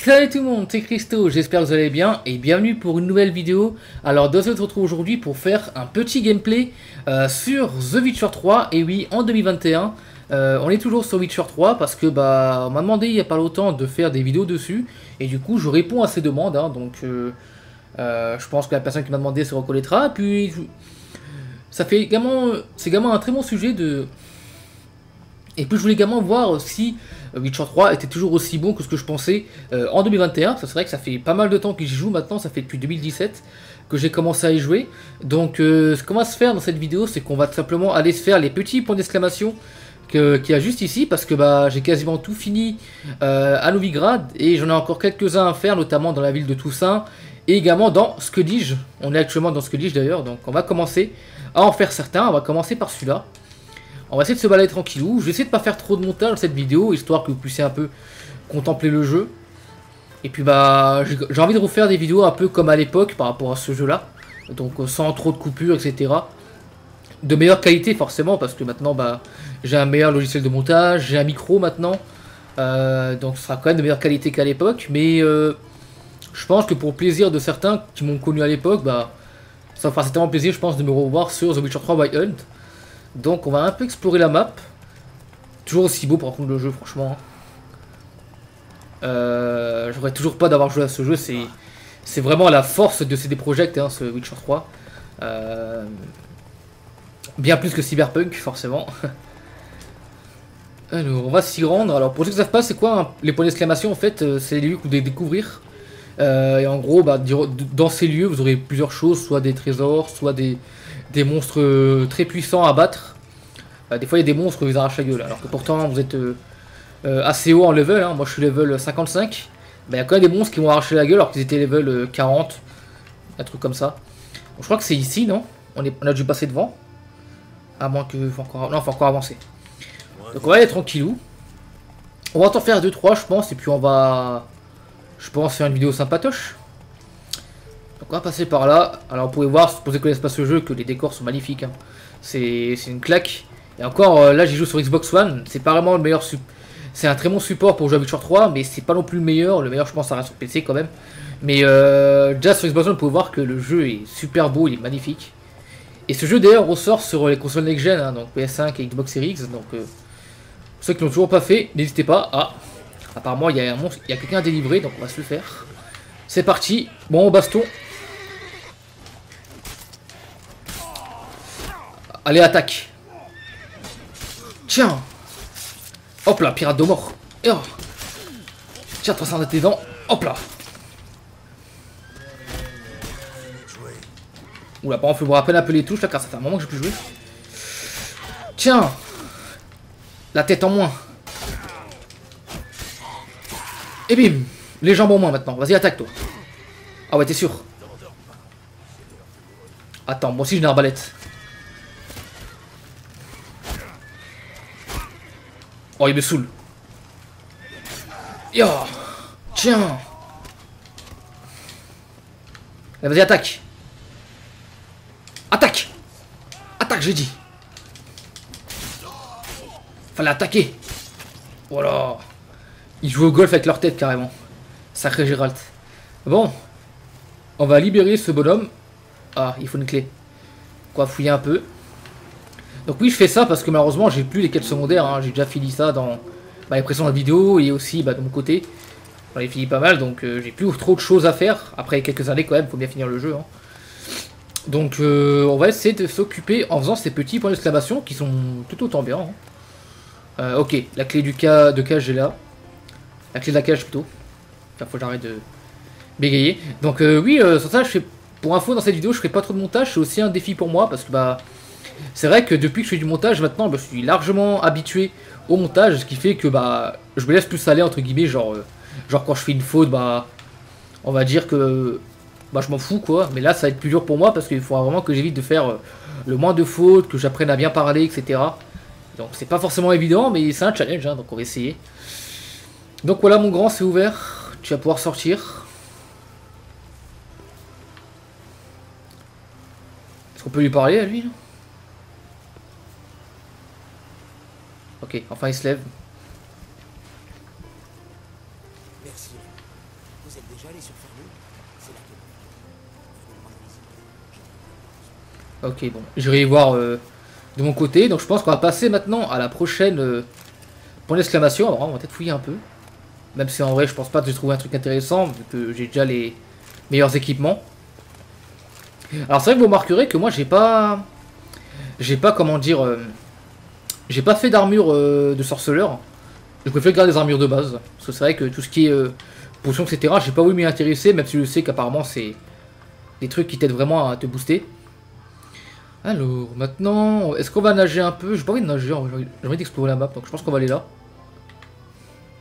Salut tout le monde, c'est Christo, j'espère que vous allez bien et bienvenue pour une nouvelle vidéo. Alors on se retrouve aujourd'hui pour faire un petit gameplay sur The Witcher 3. Et oui, en 2021, on est toujours sur Witcher 3 parce que on m'a demandé il n'y a pas longtemps de faire des vidéos dessus. Et du coup je réponds à ces demandes, hein, donc je pense que la personne qui m'a demandé se reconnaîtra. Puis ça fait également, c'est également un très bon sujet de... Et puis je voulais également voir si Witcher 3 était toujours aussi bon que ce que je pensais en 2021. C'est vrai que ça fait pas mal de temps que j'y joue maintenant, ça fait depuis 2017 que j'ai commencé à y jouer. Donc ce qu'on va se faire dans cette vidéo, c'est qu'on va tout simplement aller se faire les petits points d'exclamation qu'il y a juste ici. Parce que j'ai quasiment tout fini à Novigrad et j'en ai encore quelques-uns à faire, notamment dans la ville de Toussaint et également dans Skellige. On est actuellement dans Skellige d'ailleurs, donc on va commencer à en faire certains. On va commencer par celui-là. On va essayer de se balader tranquillou. Je vais essayer de pas faire trop de montage dans cette vidéo, histoire que vous puissiez un peu contempler le jeu. Et puis j'ai envie de refaire des vidéos un peu comme à l'époque par rapport à ce jeu-là. Donc sans trop de coupures, etc. De meilleure qualité forcément, parce que maintenant j'ai un meilleur logiciel de montage, j'ai un micro maintenant. Donc ce sera quand même de meilleure qualité qu'à l'époque. Mais je pense que pour le plaisir de certains qui m'ont connu à l'époque, ça fera certainement plaisir, je pense, de me revoir sur The Witcher 3 Wild Hunt. Donc on va un peu explorer la map. Toujours aussi beau par contre le jeu, franchement. J'aurais toujours pas d'avoir joué à ce jeu. C'est vraiment la force de CD Projekt, hein, ce Witcher 3. Bien plus que Cyberpunk, forcément. Alors on va s'y rendre. Alors pour ceux qui ne savent pas, c'est quoi hein, les points d'exclamation en fait, c'est les lieux que vous devez découvrir. Et en gros, dans ces lieux, vous aurez plusieurs choses, soit des trésors, soit des monstres très puissants à battre. Des fois il y a des monstres qui vous arrachent la gueule, alors que pourtant vous êtes assez haut en level, hein. Moi je suis level 55. Il y a quand même des monstres qui vont arracher la gueule alors qu'ils étaient level 40. Un truc comme ça. Donc, je crois que c'est ici, non? On a dû passer devant. À moins que... faut encore avancer. Donc on va aller tranquillou. On va en faire 2-3 je pense, et puis on va... Je pense faire une vidéo sympatoche. Donc on va passer par là. Alors vous pouvez voir, pour ceux qui ne connaissent pas ce jeu, que les décors sont magnifiques, hein. C'est une claque. Et encore, là j'y joue sur Xbox One. C'est pas vraiment le meilleur... C'est un très bon support pour jouer à Witcher 3, mais c'est pas non plus le meilleur. Le meilleur je pense ça reste sur PC quand même. Mais déjà sur Xbox One vous pouvez voir que le jeu est super beau, il est magnifique. Et ce jeu d'ailleurs ressort sur les consoles next-gen, hein, donc PS5 et Xbox Series X. Donc ceux qui l'ont toujours pas fait, n'hésitez pas. Ah, apparemment il y a un monstre, il y a quelqu'un à délivrer, donc on va se le faire. C'est parti, bon baston. Allez, attaque. Tiens. Hop là, pirate de mort. Oh. Tiens, 300 de tes dents. Hop là. Oula, par contre, faut me rappeler un peu les touches là, car ça fait un moment que j'ai plus joué. Tiens. La tête en moins. Et bim. Les jambes en moins maintenant. Vas-y, attaque toi. Ah ouais, t'es sûr. Attends, moi aussi j'ai une arbalète. Oh, il me saoule. Yo. Tiens. Vas-y, attaque. Attaque. Attaque, j'ai dit. Fallait attaquer. Voilà. Ils jouent au golf avec leur tête, carrément. Sacré Gérald. Bon. On va libérer ce bonhomme. Ah, il faut une clé. Quoi, fouiller un peu. Donc oui, je fais ça parce que malheureusement j'ai plus les quêtes secondaires, hein. J'ai déjà fini ça dans les précédentes vidéos et aussi de mon côté. J'en ai fini pas mal, donc j'ai plus trop de choses à faire. Après quelques années quand même, faut bien finir le jeu, hein. Donc on va essayer de s'occuper en faisant ces petits points d'exclamation qui sont tout autant bien, hein. Ok, la clé de cage j'ai là. La clé de la cage plutôt. Enfin, faut que j'arrête de bégayer. Donc oui, sur ça, pour info dans cette vidéo, je ferai pas trop de montage. C'est aussi un défi pour moi parce que c'est vrai que depuis que je fais du montage maintenant, je suis largement habitué au montage, ce qui fait que je me laisse plus aller entre guillemets, genre quand je fais une faute, on va dire que je m'en fous quoi. Mais là ça va être plus dur pour moi parce qu'il faut vraiment que j'évite de faire le moins de fautes, que j'apprenne à bien parler, etc. Donc c'est pas forcément évident, mais c'est un challenge, hein, donc on va essayer. Donc voilà, mon grand, c'est ouvert, tu vas pouvoir sortir. Est-ce qu'on peut lui parler à lui là? Ok, enfin il se lève. Merci. Vous êtes déjà allé sur Ferlo? C'est là que Ok, bon, j'irai y voir de mon côté. Donc je pense qu'on va passer maintenant à la prochaine point d'exclamation. Alors on va peut-être fouiller un peu. Même si en vrai je pense pas que j'ai trouvé un truc intéressant, vu que j'ai déjà les meilleurs équipements. Alors c'est vrai que vous remarquerez que moi j'ai pas... comment dire... j'ai pas fait d'armure de sorceleur. Je préfère garder des armures de base. Parce que c'est vrai que tout ce qui est potion, etc. J'ai pas voulu m'y intéresser, même si je sais qu'apparemment c'est des trucs qui t'aident vraiment à te booster. Alors, maintenant, est-ce qu'on va nager un peu? J'ai pas envie de nager, j'ai envie d'explorer la map, donc je pense qu'on va aller là.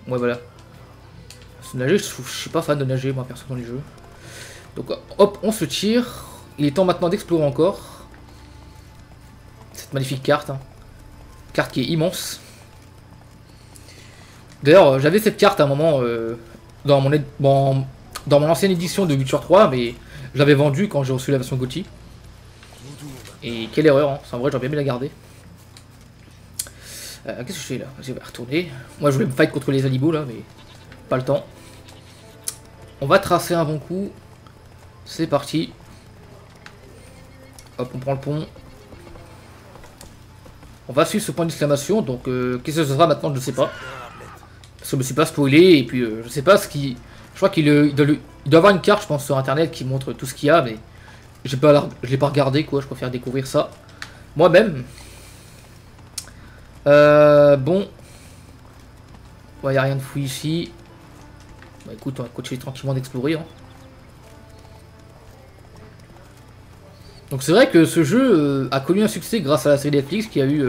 Ouais, voilà. Nager, je suis pas fan de nager, moi, perso, dans les jeux. Donc, hop, on se tire. Il est temps maintenant d'explorer encore. Cette magnifique carte. Hein. Carte qui est immense. D'ailleurs, j'avais cette carte à un moment dans mon ancienne édition de Witcher 3, mais je l'avais vendue quand j'ai reçu la version GOTY. Et quelle erreur, hein. C'est en vrai, j'aurais bien aimé la garder. Qu'est-ce que je fais là? Je vais retourner. Moi, je voulais me fight contre les alibos là, mais pas le temps. On va tracer un bon coup. C'est parti. Hop, on prend le pont. On va suivre ce point d'exclamation. Donc, qu'est-ce que ce sera maintenant? Je ne sais pas. Parce que je me suis pas spoilé. Et puis, je sais pas ce qui. Je crois qu'il doit avoir une carte, je pense, sur internet qui montre tout ce qu'il y a. Mais je l'ai pas regardé, quoi. Je préfère découvrir ça moi-même. Bon. Ouais, y a rien de fou ici. Bah écoute, on va continuer tranquillement d'explorer. Hein. Donc c'est vrai que ce jeu a connu un succès grâce à la série Netflix qui a eu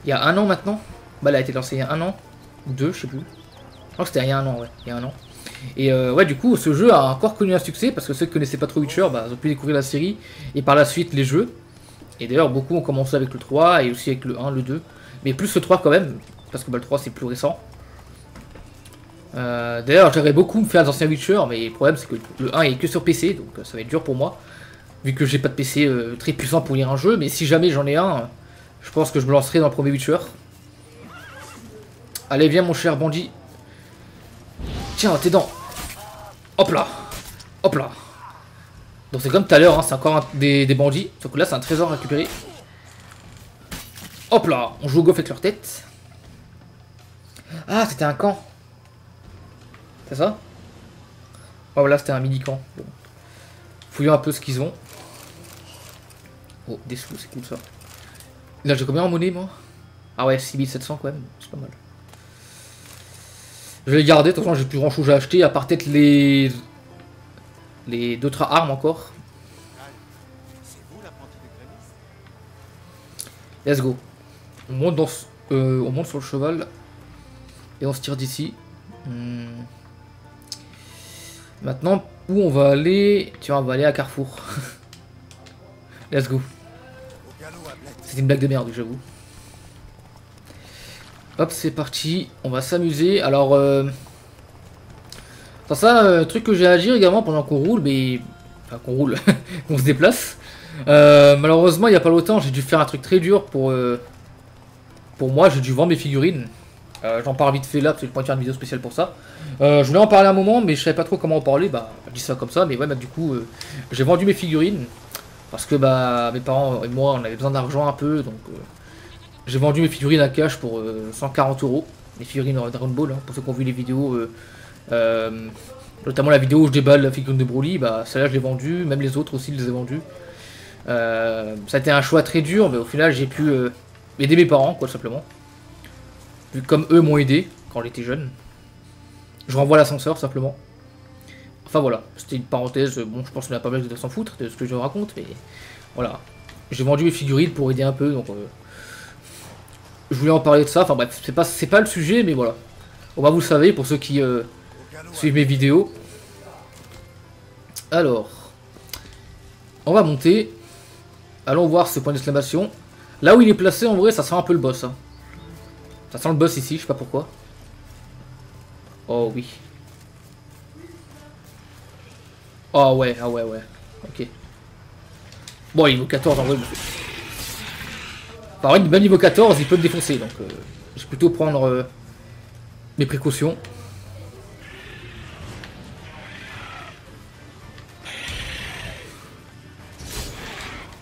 il y a un an maintenant. Bah elle a été lancée il y a un an. Ou deux, je sais plus. Je crois que c'était il y a un an, ouais. Il y a un an. Et ouais, du coup, ce jeu a encore connu un succès parce que ceux qui connaissaient pas trop Witcher, bah, ont pu découvrir la série et par la suite les jeux. Et d'ailleurs, beaucoup ont commencé avec le 3 et aussi avec le 1, le 2. Mais plus le 3 quand même, parce que bah, le 3 c'est plus récent. D'ailleurs, j'aimerais beaucoup me faire des anciens Witcher, mais le problème c'est que le 1 est que sur PC, donc ça va être dur pour moi. Vu que j'ai pas de PC très puissant pour lire un jeu, mais si jamais j'en ai un, je pense que je me lancerai dans le premier Witcher. Allez, viens mon cher bandit. Tiens, tes dents. Hop là. Hop là. Donc c'est comme tout à l'heure, hein, c'est encore des bandits. Sauf que là, c'est un trésor à récupérer. Hop là. On joue au golf avec leur tête. Ah, c'était un camp. C'est ça? Oh, voilà, c'était un mini-camp. Bon. Fouillons un peu ce qu'ils ont. Oh, des sous, c'est cool ça. Là, j'ai combien en monnaie, moi? Ah ouais, 6700 quand même, c'est pas mal. Je vais les garder, de toute façon, j'ai plus grand chose à acheter, à part peut-être les d'autres armes encore. Let's go. On monte, on monte sur le cheval. Et on se tire d'ici. Maintenant, où on va aller? Tiens, on va aller à Carrefour. Let's go. C'est une blague de merde, j'avoue. Hop, c'est parti. On va s'amuser. Alors, truc que j'ai à dire également pendant qu'on roule, mais... Enfin, qu'on roule, qu'on se déplace. Malheureusement, il n'y a pas longtemps, j'ai dû faire un truc très dur pour moi. J'ai dû vendre mes figurines. J'en parle vite fait là, parce que je pourrais faire une vidéo spéciale pour ça. Je voulais en parler un moment, mais je savais pas trop comment en parler. Bah, je dis ça comme ça, mais ouais, bah, du coup, j'ai vendu mes figurines. Parce que bah, mes parents et moi, on avait besoin d'argent un peu, donc... j'ai vendu mes figurines à cash pour 140 €. Les figurines Dragon Ball, hein, pour ceux qui ont vu les vidéos. Notamment la vidéo où je déballe la figurine de Broly, bah celle-là je l'ai vendue, même les autres aussi je les ai vendues. Ça a été un choix très dur, mais au final j'ai pu aider mes parents, quoi, tout simplement. Vu comme eux m'ont aidé quand j'étais jeune. Je renvoie l'ascenseur, simplement. Enfin voilà, c'était une parenthèse, bon je pense qu'on a pas mal de s'en foutre de ce que je raconte, mais voilà. J'ai vendu mes figurines pour aider un peu, donc... je voulais en parler de ça, enfin bref, c'est pas le sujet, mais voilà. Au moins vous le savez, pour ceux qui suivent mes vidéos. Alors, on va monter. Allons voir ce point d'exclamation. Là où il est placé, en vrai, ça sent un peu le boss. Hein. Ça sent le boss ici, je sais pas pourquoi. Oh oui. Oh ouais, ah ouais, ouais. Ok. Bon, niveau 14, en vrai, par contre, même niveau 14, il peut me défoncer, donc je vais plutôt prendre mes précautions.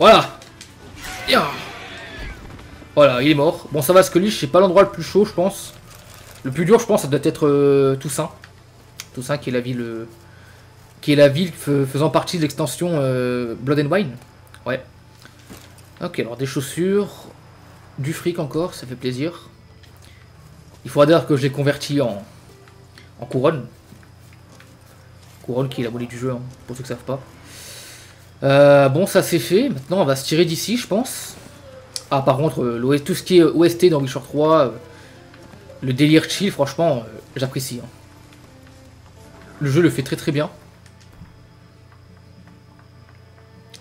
Voilà. Ya. Voilà, il est mort. Bon, ça va, Scully, c'est pas l'endroit le plus chaud, je pense. Le plus dur, je pense, ça doit être Toussaint. Toussaint, qui est la ville... qui est la ville faisant partie de l'extension Blood and Wine. Ouais. Ok, alors des chaussures. Du fric encore, ça fait plaisir. Il faudra dire que je l'ai converti en couronne. Couronne qui est la monnaie du jeu, hein, pour ceux qui ne savent pas. Bon, ça c'est fait. Maintenant, on va se tirer d'ici, je pense. Ah, par contre, tout ce qui est OST dans Witcher 3, le délire chill, franchement, j'apprécie. Hein. Le jeu le fait très très bien.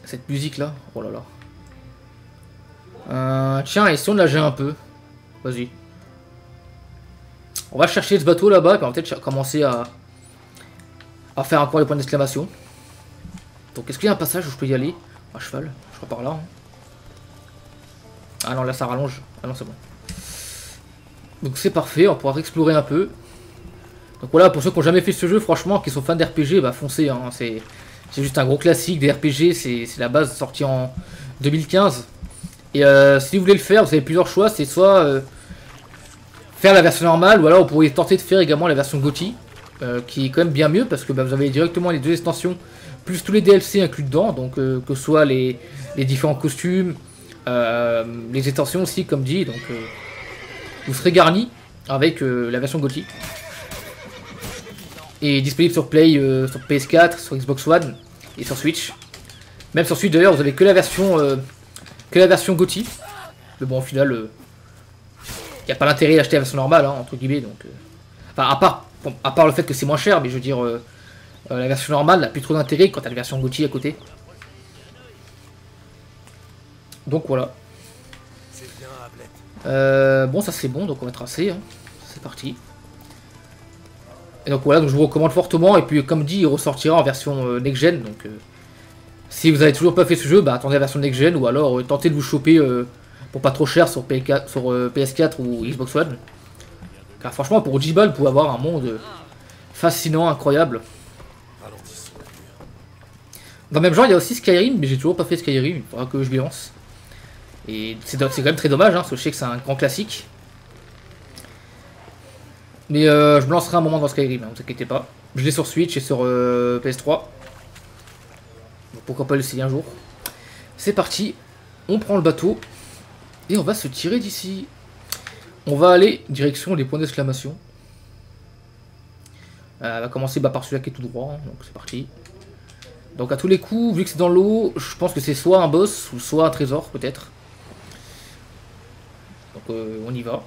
Cette musique là, oh là là. Tiens, et si on nageait un peu? Vas-y. On va chercher ce bateau là-bas, et puis on va peut-être commencer à faire encore les points d'exclamation. Donc est-ce qu'il y a un passage où je peux y aller? À cheval, je crois par là. Hein. Ah non, là ça rallonge. Ah non, c'est bon. Donc c'est parfait, on pourra explorer un peu. Donc voilà, pour ceux qui n'ont jamais fait ce jeu, franchement, qui sont fans d'RPG, bah foncez. Hein. C'est juste un gros classique des RPG, c'est la base sortie en 2015. Et si vous voulez le faire, vous avez plusieurs choix. C'est soit faire la version normale, ou alors vous pourriez tenter de faire également la version GOTY, qui est quand même bien mieux, parce que bah, vous avez directement les deux extensions, plus tous les DLC inclus dedans, donc que ce soit les différents costumes, les extensions aussi, comme dit, donc vous serez garni avec la version GOTY. Et disponible sur Play, sur PS4, sur Xbox One et sur Switch. Même sur Switch d'ailleurs, vous avez que la version GOTY. Mais bon, au final, il n'y a pas l'intérêt d'acheter la version normale, hein, entre guillemets. Donc, enfin, à part le fait que c'est moins cher, mais je veux dire, la version normale n'a plus trop d'intérêt quand tu as la version GOTY à côté. Donc voilà. Bon, ça c'est bon, donc on va tracer. Hein. C'est parti. Et donc voilà, donc je vous recommande fortement. Et puis comme dit, il ressortira en version next-gen. Donc si vous avez toujours pas fait ce jeu, bah attendez la version next-gen. Ou alors tentez de vous choper pour pas trop cher sur, PS4 ou Xbox One. Car franchement, pour 10 balles, vous pouvez avoir un monde fascinant, incroyable. Dans le même genre, il y a aussi Skyrim, mais j'ai toujours pas fait Skyrim. Il faudra que je m'y lance. Et c'est quand même très dommage, hein, parce que je sais que c'est un grand classique. Mais je me lancerai un moment dans Skyrim, hein, ne vous inquiétez pas. Je l'ai sur Switch et sur PS3. Donc pourquoi pas l'essayer un jour. C'est parti, on prend le bateau. Et on va se tirer d'ici. On va aller direction les points d'exclamation. On va commencer par celui-là qui est tout droit, hein, donc c'est parti. Donc à tous les coups, vu que c'est dans l'eau, je pense que c'est soit un boss ou soit un trésor peut-être. Donc on y va.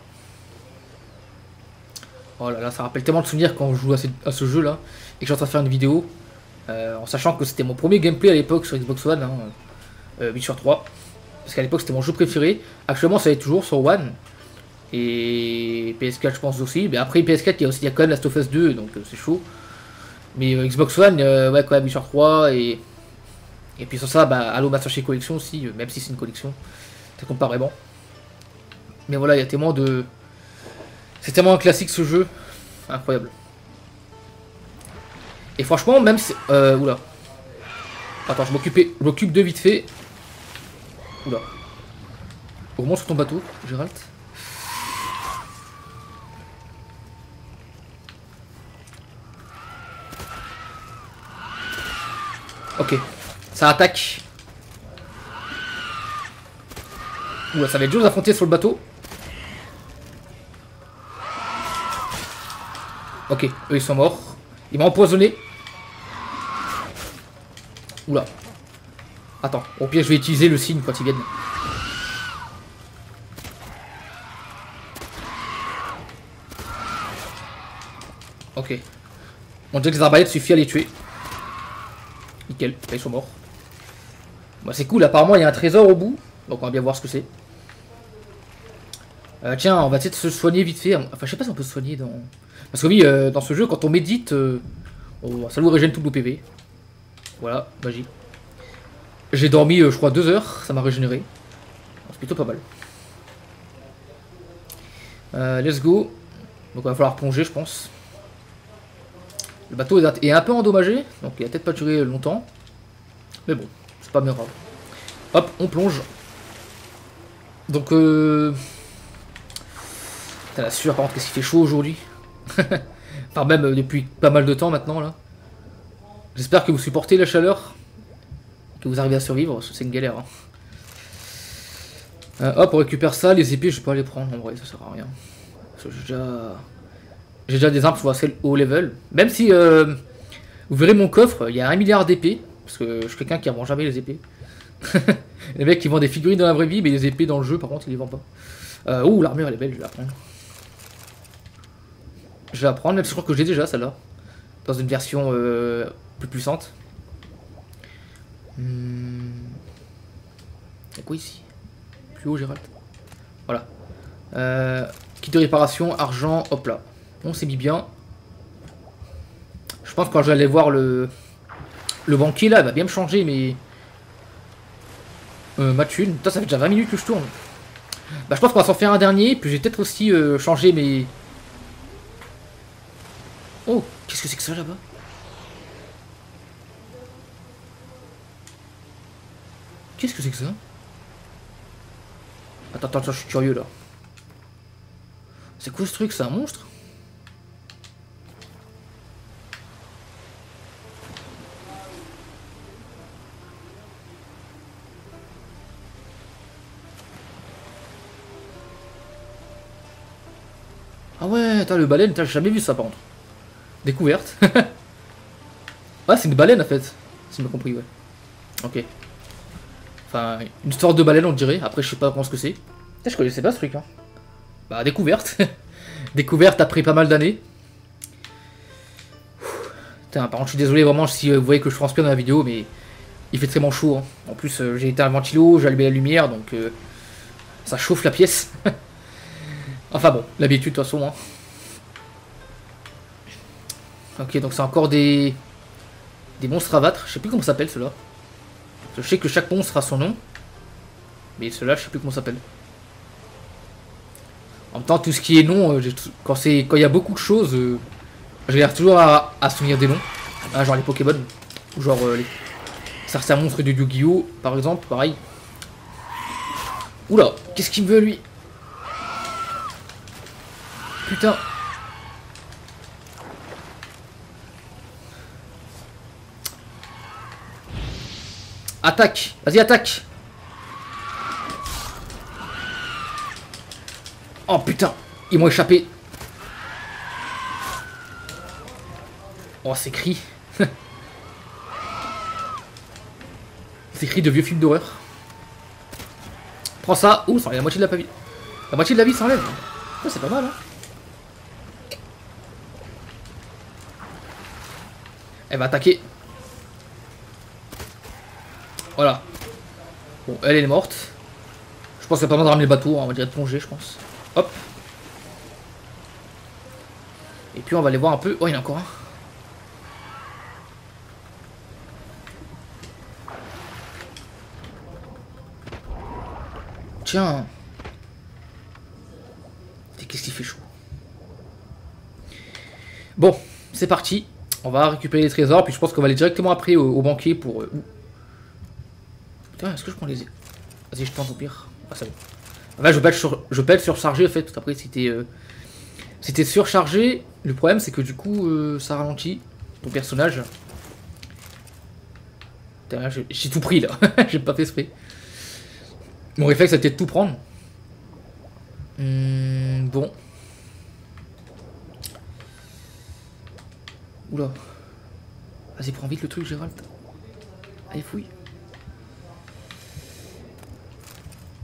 Oh là là, ça rappelle tellement de souvenirs quand je joue à ce jeu là. Et que je suis en train de faire une vidéo. En sachant que c'était mon premier gameplay à l'époque sur Xbox One. Hein, Witcher 3. Parce qu'à l'époque c'était mon jeu préféré. Actuellement ça est toujours sur One. Et PS4 je pense aussi. Mais après PS4 il y a quand même Last of Us 2. Donc c'est chaud. Mais Xbox One, ouais quand même Witcher 3. Et puis sur ça, bah, Halo Master Chief Collection aussi. Même si c'est une collection. Ça compte pas vraiment. Mais voilà, il y a tellement de... C'est tellement un classique ce jeu. Incroyable. Et franchement, même si... oula. Attends, je m'occupe de vite fait. Oula. Remonte sur ton bateau, Gérald. Ok. Ça attaque. Oula, ça va être dur d'affronter sur le bateau. Ok, eux ils sont morts. Il m'a empoisonné. Oula. Attends, au pire je vais utiliser le signe quand ils viennent. Ok. On dirait que les arbalètes suffit à les tuer. Nickel, là, ils sont morts. Bah c'est cool, apparemment il y a un trésor au bout. Donc on va bien voir ce que c'est. Tiens, on va essayer de se soigner vite fait. Enfin je sais pas si on peut se soigner dans... Parce que oui, dans ce jeu, quand on médite, ça nous régène tout le PV. Voilà, magie. J'ai dormi, je crois, 2 heures, ça m'a régénéré. C'est plutôt pas mal. Let's go. Donc il va falloir plonger, je pense. Le bateau est un peu endommagé, donc il va peut-être pas durer longtemps. Mais bon, c'est pas bien grave. Hop, on plonge. Donc, Putain, la sueur, par contre, qu'est-ce qu'il fait chaud aujourd'hui. Enfin, même depuis pas mal de temps maintenant, là. J'espère que vous supportez la chaleur. Que vous arrivez à survivre, parce que c'est une galère. Hein. Hop, on récupère ça. Les épées, je vais pas les prendre, en vrai, ça sert à rien. Parce que j'ai déjà des armes sur assez haut level. Même si, vous verrez mon coffre, il y a 1 milliard d'épées. Parce que je suis quelqu'un qui ne vend jamais les épées. Les mecs qui vendent des figurines dans la vraie vie, mais les épées dans le jeu, par contre, ils les vendent pas. Ouh, l'armure, elle est belle, je vais la prendre. Je vais la prendre, même si je crois que j'ai déjà celle-là. Dans une version plus puissante. Y'a quoi ici? Plus haut, Gérald. Voilà. Kit de réparation, argent, hop là. On s'est mis bien. Je pense que quand j'allais voir le banquier là, il va bien me changer, mais... ma thune. Putain, ça fait déjà 20 minutes que je tourne. Bah, je pense qu'on va s'en faire un dernier, puis j'ai peut-être aussi changé mes... Oh, qu'est-ce que c'est que ça là-bas? Qu'est-ce que c'est que ça? Attends, je suis curieux là. C'est quoi ce truc? C'est un monstre? Ah ouais, attends, le baleine, j'ai jamais vu ça par contre. Découverte. Ouais, c'est une baleine en fait. Si j'ai bien compris, ouais. Ok. Enfin, une sorte de baleine, on dirait. Après, je sais pas vraiment ce que c'est. Je connaissais pas ce truc, hein. Bah, découverte. Découverte après pas mal d'années. Putain, par contre, je suis désolé vraiment si vous voyez que je transpire dans la vidéo, mais il fait très chaud. Hein. En plus, j'ai éteint le ventilo, j'ai allumé la lumière, donc ça chauffe la pièce. Enfin bon, l'habitude de toute façon. Hein. Ok, donc c'est encore des monstres à battre. Je sais plus comment ça s'appelle ceux-là. Je sais que chaque monstre a son nom. Mais ceux-là, je sais plus comment ça s'appelle. En même temps, tout ce qui est nom, quand il y a beaucoup de choses, je galère toujours à se souvenir des noms. Ah, genre les Pokémon. Ou genre certains monstres de Yu-Gi-Oh! Par exemple, pareil. Oula, qu'est-ce qu'il me veut lui? Putain. Attaque! Vas-y, attaque! Oh putain! Ils m'ont échappé! Oh, c'est cri! C'est cri de vieux films d'horreur. Prends ça! Ouh, ça enlève la moitié de la vie. La moitié de la vie s'enlève! Oh, c'est pas mal, hein! Elle va attaquer. Voilà. Bon, elle est morte. Je pense qu'il n'y a pas besoin de ramener le bateau, on va dire de plonger, je pense. Hop. Et puis on va aller voir un peu. Oh, il y en a encore un. Tiens. Et qu'est-ce qu'il fait chaud. Bon, c'est parti. On va récupérer les trésors, puis je pense qu'on va aller directement après au banquier pour... Putain, est-ce que je prends les... Vas-y, je tente au pire. Ah, c'est bon. Là, je peux être surchargé, en fait. Après, c'était surchargé. Le problème, c'est que du coup, ça ralentit ton personnage. J'ai tout pris, là. J'ai pas fait exprès. Mon réflexe, c'était de tout prendre. Bon. Oula. Vas-y, prends vite le truc, Gérald. Allez, fouille.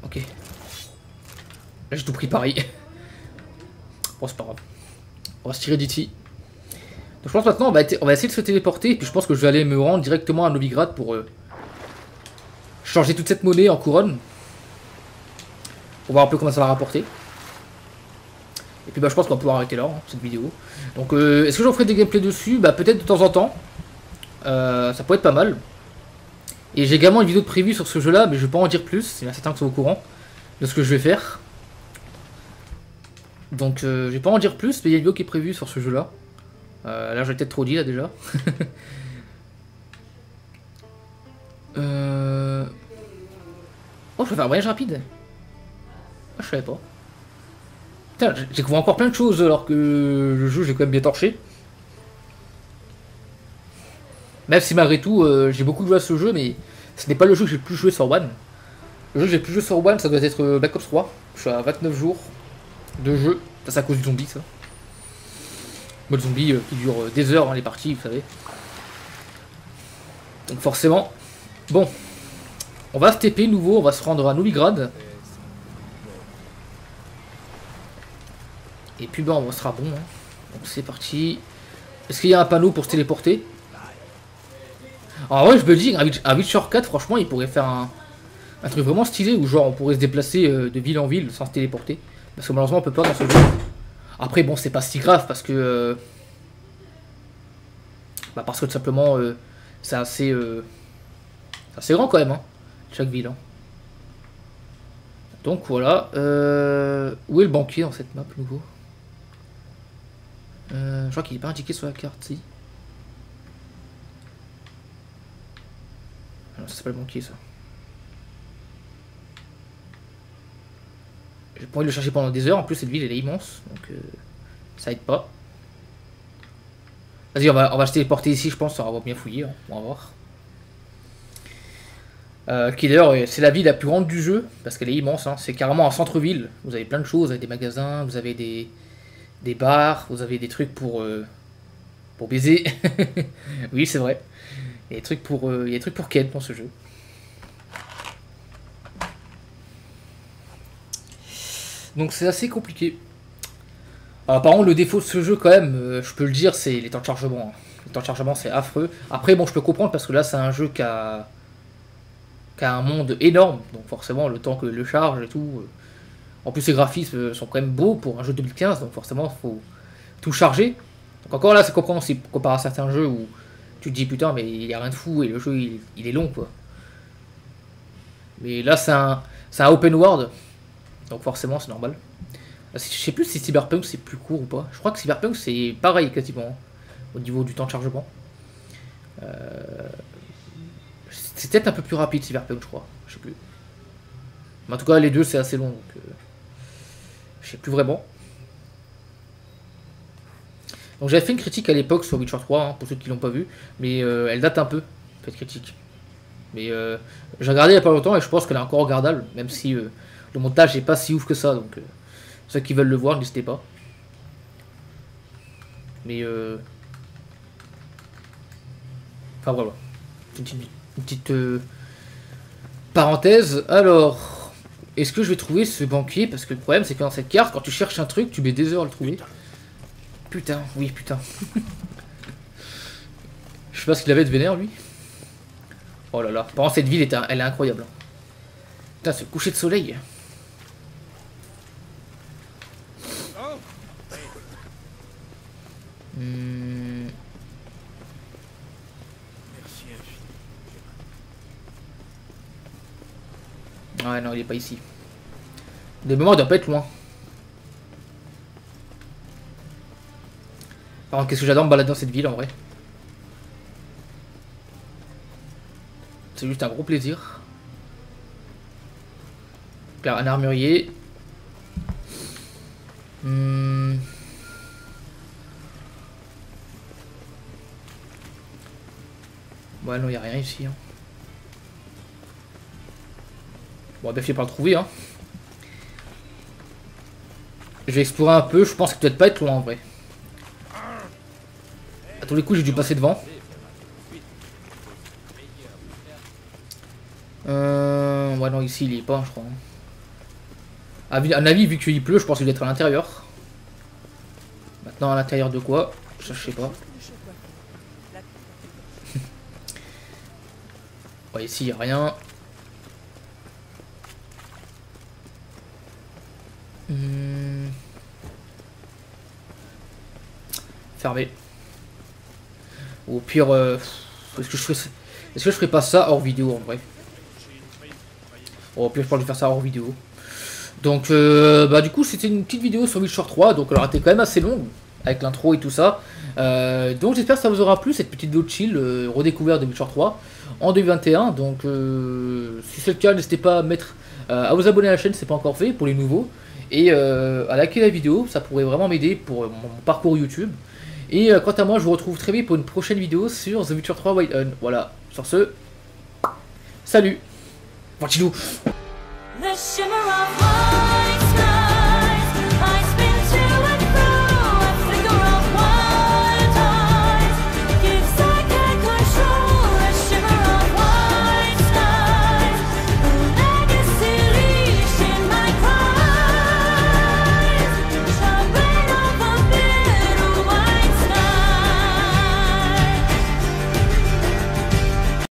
Ok. Là, j'ai tout pris pareil. Bon, c'est pas grave. On va se tirer d'ici. Donc, je pense maintenant, on va essayer de se téléporter. Puis je pense que je vais aller me rendre directement à Novigrad pour changer toute cette monnaie en couronne. Pour voir un peu comment ça va rapporter. Et puis bah, je pense qu'on va pouvoir arrêter là, hein, cette vidéo. Donc est-ce que j'en ferai des gameplays dessus? Bah peut-être de temps en temps. Ça pourrait être pas mal. Et j'ai également une vidéo de prévue sur ce jeu là, mais je vais pas en dire plus. C'est certain que c'est au courant de ce que je vais faire. Donc je vais pas en dire plus, mais il y a une vidéo qui est prévue sur ce jeu là. Là j'ai peut-être trop dit là déjà. Oh, je peux faire un voyage rapide. Ah, je savais pas. Putain, j'ai découvert encore plein de choses alors que le jeu j'ai quand même bien torché. Même si malgré tout j'ai beaucoup joué à ce jeu, mais ce n'est pas le jeu que j'ai le plus joué sur One. Le jeu que j'ai le plus joué sur One, ça doit être Black Ops 3. Je suis à 29 jours de jeu. Ça c'est à cause du zombie ça. Mode zombie qui dure des heures hein, les parties, vous savez. Donc forcément. Bon. On va se TP nouveau, on va se rendre à Novigrad. Et puis bon, on sera bon. Hein. Donc c'est parti. Est-ce qu'il y a un panneau pour se téléporter? Alors ouais, je me dis, un Witcher 4, franchement, il pourrait faire un truc vraiment stylé où genre on pourrait se déplacer de ville en ville sans se téléporter. Parce que malheureusement on peut pas dans ce jeu. Après bon, c'est pas si grave parce que... parce que tout simplement, c'est assez grand quand même, hein, chaque ville. Hein. Donc voilà. Où est le banquier dans cette map nouveau? Je crois qu'il n'est pas indiqué sur la carte, si. Non, c'est pas le banquier ça. J'ai pas envie de le chercher pendant des heures, en plus cette ville elle est immense, donc ça aide pas. Vas-y, on va se téléporter ici, je pense, on va bien fouiller, hein. On va voir. Qui d'ailleurs, c'est la ville la plus grande du jeu, parce qu'elle est immense, hein. C'est carrément un centre-ville. Vous avez plein de choses, vous avez des magasins, vous avez des bars, vous avez des trucs pour baiser. Oui, c'est vrai. Il y a des trucs pour Ken dans ce jeu. Donc c'est assez compliqué. Alors, par contre, le défaut de ce jeu, quand même, je peux le dire, c'est les temps de chargement. Hein. Les temps de chargement, c'est affreux. Après, bon, je peux comprendre parce que là, c'est un jeu qui a un monde énorme. Donc, forcément, le temps que le charge et tout. En plus, les graphismes sont quand même beaux pour un jeu de 2015. Donc, forcément, il faut tout charger. Donc, encore là, c'est compréhensible comparé à certains jeux où tu te dis putain, mais il n'y a rien de fou et le jeu il est long, quoi. Mais là, c'est un open world. Donc, forcément, c'est normal. Je sais plus si Cyberpunk c'est plus court ou pas. Je crois que Cyberpunk c'est pareil quasiment hein, au niveau du temps de chargement. C'est peut-être un peu plus rapide Cyberpunk je crois. Je sais plus. Mais en tout cas les deux c'est assez long donc je sais plus vraiment. Donc j'avais fait une critique à l'époque sur Witcher 3 hein, pour ceux qui l'ont pas vu. Mais elle date un peu cette critique. Mais j'ai regardé il y a pas longtemps et je pense qu'elle est encore regardable. Même si le montage n'est pas si ouf que ça donc... ceux qui veulent le voir, n'hésitez pas. Mais enfin voilà. Une petite parenthèse. Alors, est-ce que je vais trouver ce banquier? Parce que le problème c'est que dans cette carte, quand tu cherches un truc, tu mets des heures à le trouver. Putain, oui putain. Je sais pas ce qu'il avait de vénère lui. Oh là là. Par contre cette ville elle est incroyable. Putain, ce coucher de soleil. Ouais, non, il est pas ici. Des moments, il doit pas être loin. Par contre, qu'est-ce que j'adore me balader dans cette ville en vrai. C'est juste un gros plaisir. Là, un armurier. Ouais, non, il n'y a rien ici. Hein. Bon, bien fait par le trouver. Hein. Je vais explorer un peu. Je pense qu'il peut peut-être pas être loin en vrai. À tous les coups, j'ai dû passer devant. Ouais, non, ici, il est pas, je crois. À un avis, vu qu'il pleut, je pense qu'il doit être à l'intérieur. Maintenant, à l'intérieur de quoi? Ça, je sais pas. Ouais, ici, il n'y a rien. Fermé. Ou au pire, est-ce que je ferais pas ça hors vidéo en vrai? Bon, au pire, je pense que je vais faire ça hors vidéo. Donc, bah du coup, c'était une petite vidéo sur Witcher 3. Donc, elle a été quand même assez longue avec l'intro et tout ça. Donc, j'espère que ça vous aura plu cette petite vidéo de chill redécouverte de Witcher 3 en 2021. Donc, si c'est le cas, n'hésitez pas à vous abonner à la chaîne si c'est pas encore fait pour les nouveaux, et à liker la vidéo, ça pourrait vraiment m'aider pour mon parcours YouTube. Et quant à moi, je vous retrouve très vite pour une prochaine vidéo sur The Witcher 3 Wild Hunt. Voilà, sur ce, salut. Ventilou. The shimmer of